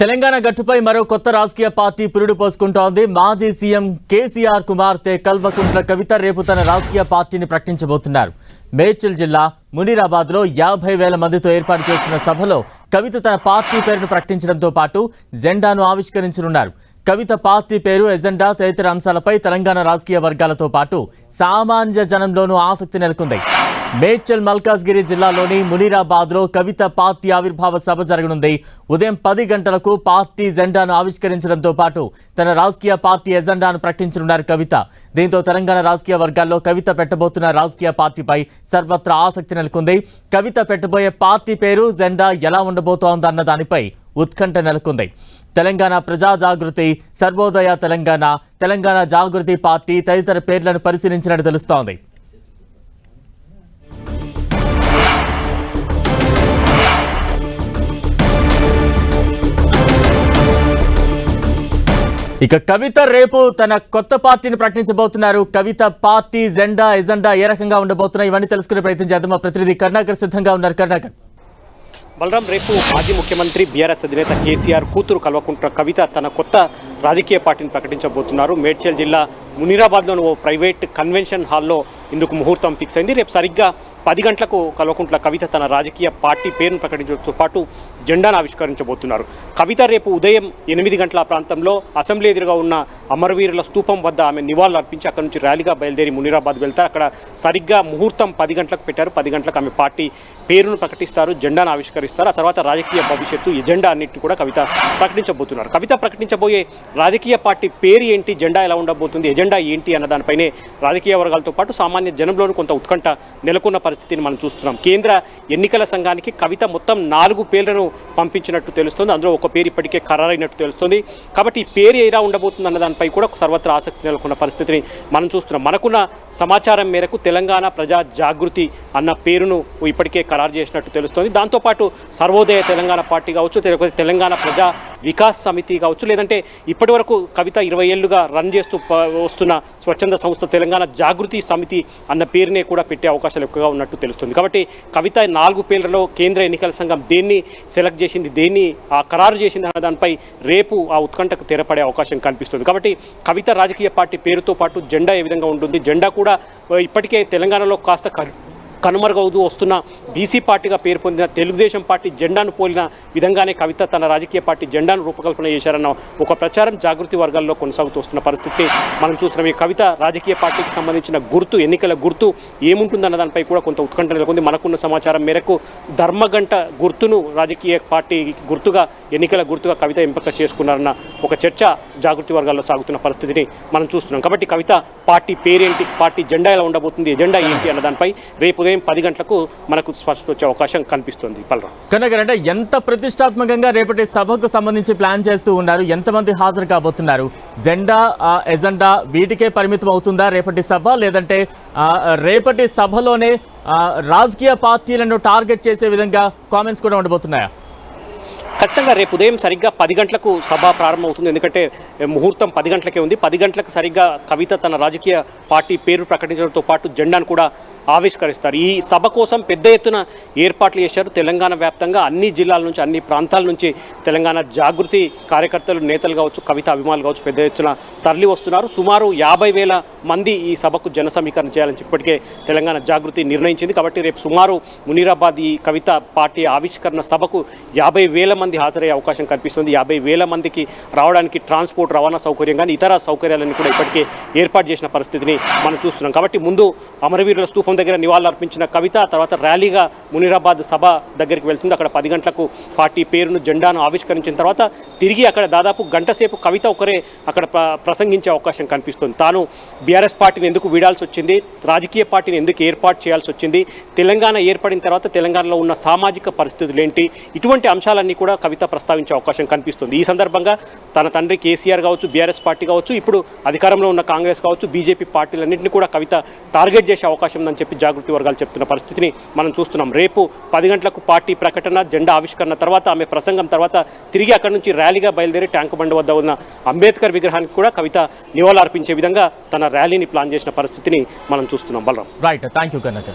తెలంగాణ గట్టుపై మరో కొత్త రాజకీయ పార్టీ పురుడు పోసుకుంటోంది. మాజీ సీఎం కేసీఆర్ కుమార్తె కల్వకుంట్ల కవిత రేపు తన రాజకీయ పార్టీని ప్రకటించబోతున్నారు. మేడ్చల్ జిల్లా మునీరాబాద్లో 50,000 మందితో ఏర్పాటు చేస్తున్న సభలో కవిత తన పార్టీ పేరును ప్రకటించడంతో పాటు జెండాను ఆవిష్కరించనున్నారు. కవిత పార్టీ పేరు, ఎజెండా తదితర అంశాలపై తెలంగాణ రాజకీయ వర్గాలతో పాటు సామాన్య జనంలోనూ ఆసక్తి నెలకొంది. మేడ్చల్ మల్కాజ్గిరి జిల్లాలోని మునీరాబాద్లో కవిత పార్టీ ఆవిర్భావ సభ జరగనుంది. ఉదయం 10 గంటలకు పార్టీ జెండాను ఆవిష్కరించడంతో పాటు తన రాజకీయ పార్టీ ఎజెండాను ప్రకటించనున్నారు కవిత. దీంతో తెలంగాణ రాజకీయ వర్గాల్లో కవిత పెట్టబోతున్న రాజకీయ పార్టీపై సర్వత్రా ఆసక్తి నెలకొంది. కవిత పెట్టబోయే పార్టీ పేరు, జెండా ఎలా ఉండబోతోందన్న దానిపై ఉత్కంఠ నెలకొంది. తెలంగాణ ప్రజా జాగృతి, సర్వోదయ తెలంగాణ, తెలంగాణ జాగృతి పార్టీ తదితర పేర్లను పరిశీలించినట్టు తెలుస్తోంది. ఇక కవిత రేపు తన కొత్త పార్టీని ప్రకటించబోతున్నారు. కవిత పార్టీ జెండా, ఎజెండా ఏ రకంగా ఉండబోతున్నాయి, ఇవన్నీ తెలుసుకునే ప్రయత్నం చేద్దాం. మా ప్రతినిధి కరుణాకర్ సిద్ధంగా ఉన్నారు. కరుణాకర్, బలరాం, రేపు మాజీ ముఖ్యమంత్రి బీఆర్ఎస్ అధినేత కేసీఆర్ కూతురు కల్వకుంట్ల కవిత తన కొత్త రాజకీయ పార్టీని ప్రకటించబోతున్నారు. మేడ్చల్ జిల్లా మునీరాబాద్లోని ఓ ప్రైవేట్ కన్వెన్షన్ హాల్లో ఇందుకు ముహూర్తం ఫిక్స్ అయింది. రేపు సరిగ్గా 10 గంటలకు కల్వకుంట్ల కవిత తన రాజకీయ పార్టీ పేరును ప్రకటించడంతో పాటు జెండాను ఆవిష్కరించబోతున్నారు. కవిత రేపు ఉదయం 8 గంటల ప్రాంతంలో అసెంబ్లీ ఎదురుగా ఉన్న అమరవీరుల స్తూపం వద్ద ఆమె నివాళులు అర్పించి అక్కడి నుంచి ర్యాలీగా బయలుదేరి మునీరాబాద్ వెళ్తారు. అక్కడ సరిగ్గా ముహూర్తం 10 గంటలకు పెట్టారు. 10 గంటలకు ఆమె పార్టీ పేరును ప్రకటిస్తారు, జెండాను ఆవిష్కరిస్తారు. ఆ తర్వాత రాజకీయ భవిష్యత్తు, ఎజెండా అన్నింటినీ కూడా కవిత ప్రకటించబోతున్నారు. కవిత ప్రకటించబోయే రాజకీయ పార్టీ పేరు ఏంటి, జెండా ఎలా ఉండబోతుంది, ఎజెండా ఏంటి అన్న దానిపైనే రాజకీయ వర్గాలతో పాటు సామాన్య జనంలోనూ కొంత ఉత్కంఠ నెలకొన్న పరిస్థితిని మనం చూస్తున్నాం. కేంద్ర ఎన్నికల సంఘానికి కవిత మొత్తం 4 పేర్లను పంపించినట్టు తెలుస్తుంది. అందులో ఒక పేరు ఇప్పటికే ఖరారైనట్టు తెలుస్తుంది. కాబట్టి ఈ పేరు ఎలా ఉండబోతుంది అన్న దానిపై కూడా సర్వత్రా ఆసక్తి నెలకొన్న పరిస్థితిని మనం చూస్తున్నాం. మనకున్న సమాచారం మేరకు తెలంగాణ ప్రజా జాగృతి అన్న పేరును ఇప్పటికే ఖరారు చేసినట్టు తెలుస్తుంది. దాంతోపాటు సర్వోదయ తెలంగాణ పార్టీ కావచ్చు, తెలంగాణ ప్రజా వికాస్ సమితి కావచ్చు, లేదంటే ఇప్పటి వరకు కవిత 20 ఏళ్లుగా రన్ చేస్తూ వస్తున్న స్వచ్ఛంద సంస్థ తెలంగాణ జాగృతి సమితి అన్న పేరునే కూడా పెట్టే అవకాశాలు ఎక్కువగా ఉన్నట్టు తెలుస్తుంది. కాబట్టి కవిత 4 పేర్లలో కేంద్ర ఎన్నికల సంఘం దేన్ని సెలెక్ట్ చేసింది, దేన్ని ఖరారు చేసింది అన్న దానిపై రేపు ఆ ఉత్కంఠకు తెరపడే అవకాశం కనిపిస్తుంది. కాబట్టి కవిత రాజకీయ పార్టీ పేరుతో పాటు జెండా ఏ విధంగా ఉంటుంది, జెండా కూడా ఇప్పటికే తెలంగాణలో కాస్త కనుమరుగవుతూ వస్తున్న బీసీ పార్టీగా పేరు పొందిన తెలుగుదేశం పార్టీ జెండాను పోలిన విధంగానే కవిత తన రాజకీయ పార్టీ జెండాను రూపకల్పన చేశారన్న ఒక ప్రచారం జాగృతి వర్గాల్లో కొనసాగుతూ వస్తున్న పరిస్థితి మనం చూస్తున్నాం. ఈ కవిత రాజకీయ పార్టీకి సంబంధించిన గుర్తు, ఎన్నికల గుర్తు ఏముంటుందన్న దానిపై కూడా కొంత ఉత్కంఠ నెలకొంది. మనకున్న సమాచారం మేరకు ధర్మగంట గుర్తును రాజకీయ పార్టీ గుర్తుగా, ఎన్నికల గుర్తుగా కవిత ఎంపిక చేసుకున్నారన్న ఒక చర్చ జాగృతి వర్గాల్లో సాగుతున్న పరిస్థితిని మనం చూస్తున్నాం. కాబట్టి కవిత పార్టీ పేరేంటి, పార్టీ జెండా ఎలా ఉండబోతుంది, ఎజెండా ఏంటి అన్న దానిపై రేపు ఉదయం 10 గంటలకు మనకు స్పష్టత వచ్చే అవకాశం కనిపిస్తుంది. కనుక అంటే ఎంత ప్రతిష్టాత్మకంగా రేపటి సభకు సంబంధించి ప్లాన్ చేస్తూ ఉన్నారు, ఎంతమంది హాజరు కాబోతున్నారు, జెండా, ఎజెండా వీటికే పరిమితం అవుతుందా రేపటి సభ, లేదంటే రేపటి సభలోనే రాజకీయ పార్టీలను టార్గెట్ చేసే విధంగా కామెంట్స్ కూడా ఉండబోతున్నాయా? ఖచ్చితంగా రేపు ఉదయం సరిగ్గా 10 గంటలకు సభ ప్రారంభమవుతుంది. ఎందుకంటే ముహూర్తం 10 గంటలకే ఉంది. 10 గంటలకు సరిగ్గా కవిత తన రాజకీయ పార్టీ పేరు ప్రకటించడంతో పాటు జెండాను కూడా ఆవిష్కరిస్తారు. ఈ సభ కోసం పెద్ద ఎత్తున ఏర్పాట్లు చేశారు. తెలంగాణ వ్యాప్తంగా అన్ని జిల్లాల నుంచి, అన్ని ప్రాంతాల నుంచి తెలంగాణ జాగృతి కార్యకర్తలు, నేతలు కావచ్చు, కవిత అభిమానులు కావచ్చు పెద్ద ఎత్తున తరలి వస్తున్నారు. సుమారు 50,000 మంది ఈ సభకు జన సమీకరణ చేయాలని ఇప్పటికే తెలంగాణ జాగృతి నిర్ణయించింది. కాబట్టి రేపు సుమారు మునీరాబాద్ ఈ కవిత పార్టీ ఆవిష్కరణ సభకు 50,000 మంది హాజరయ్యే అవకాశం కనిపిస్తుంది. 50,000 మందికి రావడానికి ట్రాన్స్పోర్ట్, రవాణా సౌకర్యం కానీ ఇతర సౌకర్యాలను కూడా ఇప్పటికే ఏర్పాటు చేసిన పరిస్థితిని మనం చూస్తున్నాం. కాబట్టి ముందు అమరవీరుల స్తూపం దగ్గర నివాళులు అర్పించిన కవిత తర్వాత ర్యాలీగా మునీరాబాద్ సభ దగ్గరికి వెళ్తుంది. అక్కడ 10 గంటలకు పార్టీ పేరును, జెండాను ఆవిష్కరించిన తర్వాత తిరిగి అక్కడ దాదాపు గంట సేపు కవిత ఒకరే అక్కడ ప్రసంగించే అవకాశం కనిపిస్తుంది. తాను బీఆర్ఎస్ పార్టీని ఎందుకు వీడాల్సి వచ్చింది, రాజకీయ పార్టీని ఎందుకు ఏర్పాటు చేయాల్సి వచ్చింది, తెలంగాణ ఏర్పడిన తర్వాత తెలంగాణలో ఉన్న సామాజిక పరిస్థితులు ఏంటి, ఇటువంటి అంశాలన్నీ కూడా కవిత ప్రస్తావించే అవకాశం కనిపిస్తుంది. ఈ సందర్భంగా తన తండ్రి కేసీఆర్ కావచ్చు, బీఆర్ఎస్ పార్టీ కావచ్చు, ఇప్పుడు అధికారంలో ఉన్న కాంగ్రెస్ కావచ్చు, బీజేపీ పార్టీలన్నింటినీ కూడా కవిత టార్గెట్ చేసే అవకాశం ఉందని చెప్పి జాగృతి వర్గాలు చెప్తున్న పరిస్థితిని మనం చూస్తున్నాం. రేపు 10 గంటలకు పార్టీ ప్రకటన, జెండా ఆవిష్కరణ తర్వాత, ఆమె ప్రసంగం తర్వాత తిరిగి అక్కడి నుంచి ర్యాలీగా బయలుదేరి ట్యాంకు బండి వద్ద ఉన్న అంబేద్కర్ విగ్రహానికి కూడా కవిత నివాళులు అర్పించే విధంగా తన ర్యాలీని ప్లాన్ చేసిన పరిస్థితిని మనం చూస్తున్నాం. బలరాం. Right, thank you కన్నక.